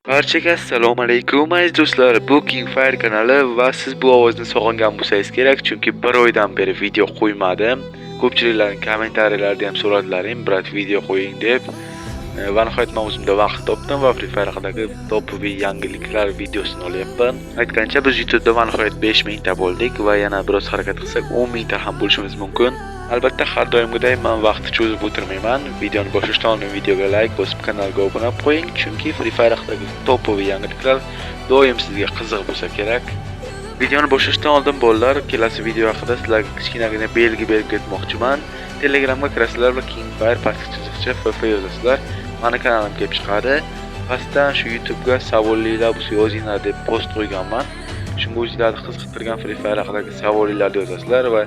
Barchaga assalomu alaykum aziz do'stlar. Bu Kingfire kanali va siz bu ovozni sog'ingan bo'lsangiz kerak, chunki bir oydan beri video qo'ymadim. Ko'pchiliklarning kommentariyalarida ham so'radlaring, "Brat, video qo'ying" deb. Va nihoyat men o'zimda vaqt topdim va Free Fire haqidagi topoviy yangiliklar videosini olyapman. Aytgancha biz YouTube'da va nihoyat 5000 ta bo'ldik va yana biroz harakat qilsak 10000 ta ham bo'lishimiz mumkin. Albatta har doimgidek men vaqtni cho'zib o'tirmayman. Videoni boshlashdan oldin videoga like bosib kanalga obuna bo'lib qo'ying, chunki Free Fire haqidagi topoviy yangiliklar doim sizga qiziq bo'lsa kerak. Videoni boshlashdan oldin bolalar, kelasi video haqida sizlarga kichkinagina belgi berib ketmoqchiman. Telegramga kirasizlar va Kingfire pastga chiziqcha FF yozasizlar. Mani kanalim kelib chiqadi. Pastdan shu YouTube'ga savollar bo'lsa yozinglar deb post qo'yganman. Shunga o'zingizlarni qiziqtirgan Free Fire haqidagi savollarni yozasizlar va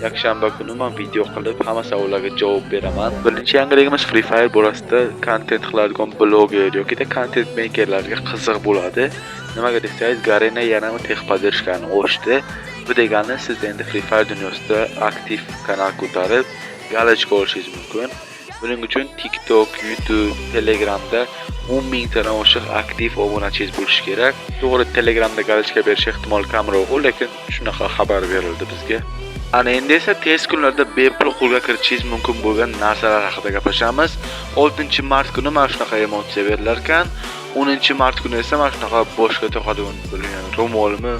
yakshanba kuni men video qilib hamma savollarga javob beraman. Birinchi yangiligimiz Free Fire borasida kontent qiladigan bloger yoki content makerlarga qiziq bo'ladi. Nimaga desangiz, Garena yana texpadirishlarni o'shdi. Bu degani siz endi Free Fire dunyosida aktiv kanal ko'tarib, galachka olishingiz mumkin. Buning uchun TikTok, YouTube, Telegramda 10000 tadan oshiq aktiv obunachingiz bo'lishi kerak. To'g'ri, Telegramda galachka berish ehtimoli kamroq, lekin shunaqa xabar berildi bizga. Ana endi esa tez kunlarda bepul qo'lga kiritishingiz mumkin bo'lgan narsalar haqida gaplashamiz. 6-mart kuni mana shunaqa emotsiya berilar ekan. 10-mart kuni esa mana shunaqa boshqa to'qadigan bo'lgan ro'molmi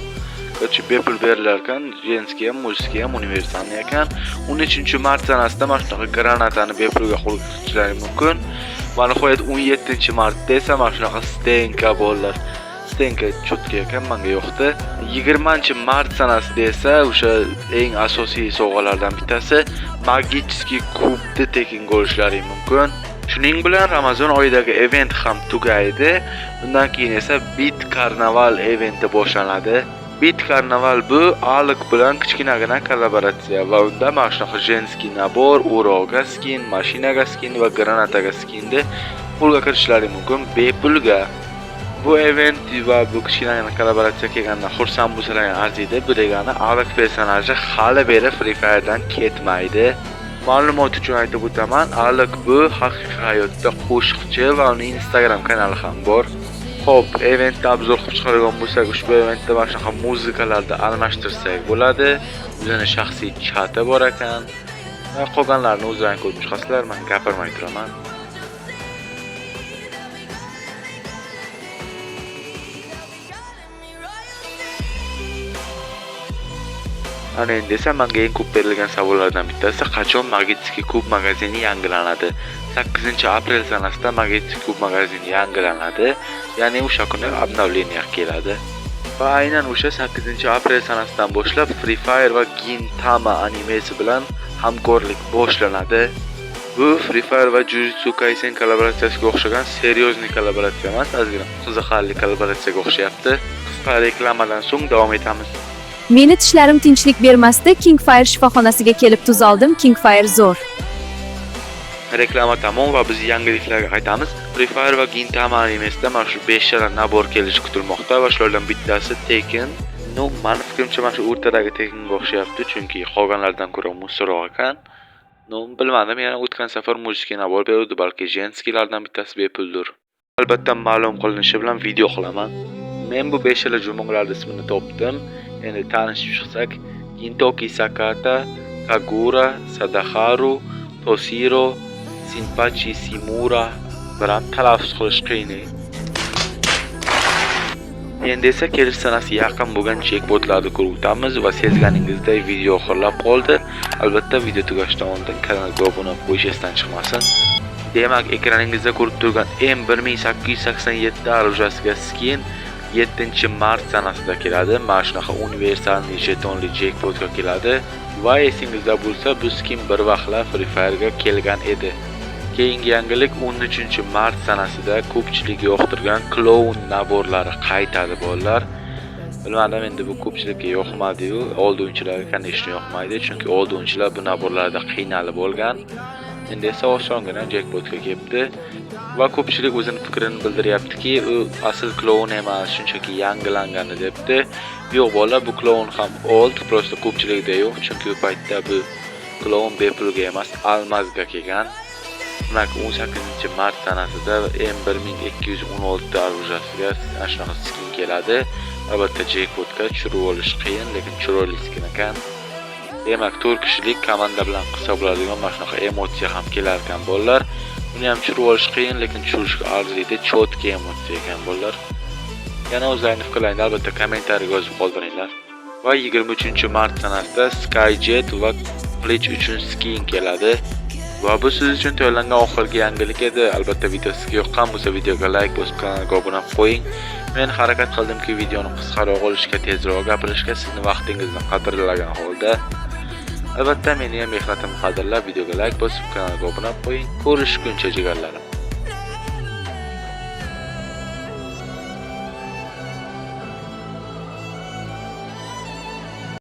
bepul berilar ekan. Jenskiy ham, mujskiy ham, universalniy ekan. 13-mart sanasida mana shunaqa granatani bepulga qo'lga kiritishlari mumkin. Va nihoyat 17-martda esa mana shunaqa stenka bolalar. Stenka cho'tka ekan, menga yo'qdi. 20-mart sanasida esa o'sha eng asosiy sovg'alardan bittasi magichskiy kubni tekin olishlari mumkin. Shuning bilan Ramazon oyidagi event ham tugaydi. Undan keyin esa Bit Karnaval eventi boshlanadi. Bit Karnaval bu Alik bilan kichkinagina kollaboratsiya va unda mana shunaqa jenskiy nabor, uroga skin, mashinaga skin va granataga skinni qo'lga kiritishlari mumkin bepulga. Bu event va bu kichkinagina kollaboratsiya kelganda xursand bo'lsalar arziydi. Bu degani Alik personaji hali beri Free Fire'dan ketmaydi. Ma'lumot uchun aytib o'taman, Alik bu haqiqiy hayotda qo'shiqchi va uning Instagram kanali ham bor. Xo'p, eventda obzor qilib chiqargan bo'lsak, ushbu eventda mana shunaqa muzikalarni almashtirsak bo'ladi. O'zining shaxsiy chati bor ekan. Va qolganlarini o'zlaring ko'rib chiqasizlar, men gapirmay turaman. Ana endi esa menga eng ko'p berilgan savollardan bittasi qachon Magitskiy Kub magazini yangilanadi? 8-aprel sanasida Magitskiy Kub magazini yangilanadi. Ya'ni o'sha kuni обновление keladi. Va aynan o'sha 8-aprel sanasidan boshlab Free Fire va Gintama animesi bilan hamkorlik boshlanadi. Bu Free Fire va Jujutsu Kaisen kollaboratsiyasiga o'xshagan seryozni kollaboratsiya emas, ozgina qiziqarli kollaboratsiyaga o'xshayapti. Qisqa reklamadan so'ng davom etamiz. Meni tishlarim tinchlik bermasdi. Kingfire shifoxonasiga kelib tuzaldim. Kingfire zo'r. Reklama tamom va biz yangiliklarga qaytamiz. Free Fire va Gintama animesida mana shu 5 ta nabor kelishi kutilmoqda va shulardan bittasi Tekken. Meni fikrimcha mana shu o'rtadagi Tekkenga o'xshayapti, chunki qolganlardan ko'ra musoroq ekan. Bilmadim, yana o'tgan safar mujskiy nabor berdi, balki jenskiylardan bittasi bepuldir. Albatta ma'lum qilinishi bilan video qilaman. Men bu 5 ta jumonglarning ismini topdim. Endi tanishib chiqsak, Gintoki Sakata, Kagura, Sadaharu, Toshiro, Sinpachi Shimura bilan talaffuz qilish qiyin. Endi esa kelish sanasi yaqin bo'lgan checkpointlarni ko'rib o'tamiz va sezganingizdek video oxirlab qoldi. Albatta video tugashidan oldin kanalga obuna bo'lish esdan chiqmasin. Demak, ekraningizda ko'rib turgan M1887 darajasiga skin 7-mart sanasida keladi. Mana shunaqa universalniy jetonli jackpotga keladi. Va esingizda bo'lsa, bu skin bir vaqtlar Free Fire ga kelgan edi. Keyingi yangilik 13-mart sanasida ko'pchilik yoqtirgan Clown naborlari qaytadi bolalar. Bilmadim, endi bu ko'pchilikka yoqmadi-yu, oldinchilarga конечно yoqmaydi, chunki oldinchilar bu naborlarda qiynalib bo'lgan. Endi esa osongina jackpotga kelibdi. Va ko'pchilik o'zining fikrini bildiryaptiki, u asl klon emas, shunchaki yangilangani debdi. Yo'q bola, bu klon ham old, prosta ko'pchilikda yo'q, chunki u paytda bu klon bepulga emas, almazga kelgan. Demak, 18-mart sanasida M1216 orujasiga ana shunaqa skin keladi. Albatta jackpotga tushirib olish qiyin, lekin chiroyli skin ekan. Demak, 4 kishilik komanda bilan qilsa bo'ladigan mana shunaqa emotsiya ham kelar ekan bolalar. Buni ham tushirib olish qiyin, lekin tushirishga arziydi. Chotki emotsiya ekan bolalar. Yana o'zlaringiz fikrlaringizni albatta kommentariyga yozib qoldiringlar. Va 23-mart sanasida Skyjet va Glitch uchun skin keladi. Va bu siz uchun tayyorlangan oxirgi yangilik edi. Albatta video sizga yoqqan bo'lsa videoga like bosib kanalga obuna qo'ying. Men harakat qildimki videoni qisqaroq olishga, tezroq gapirishga, sizni vaqtingizni qadrlagan holda. Albatta meni ham mehnatimni qadrlab videoga like bosib kanalga obuna qo'ying. Ko'rishguncha jigarlarim.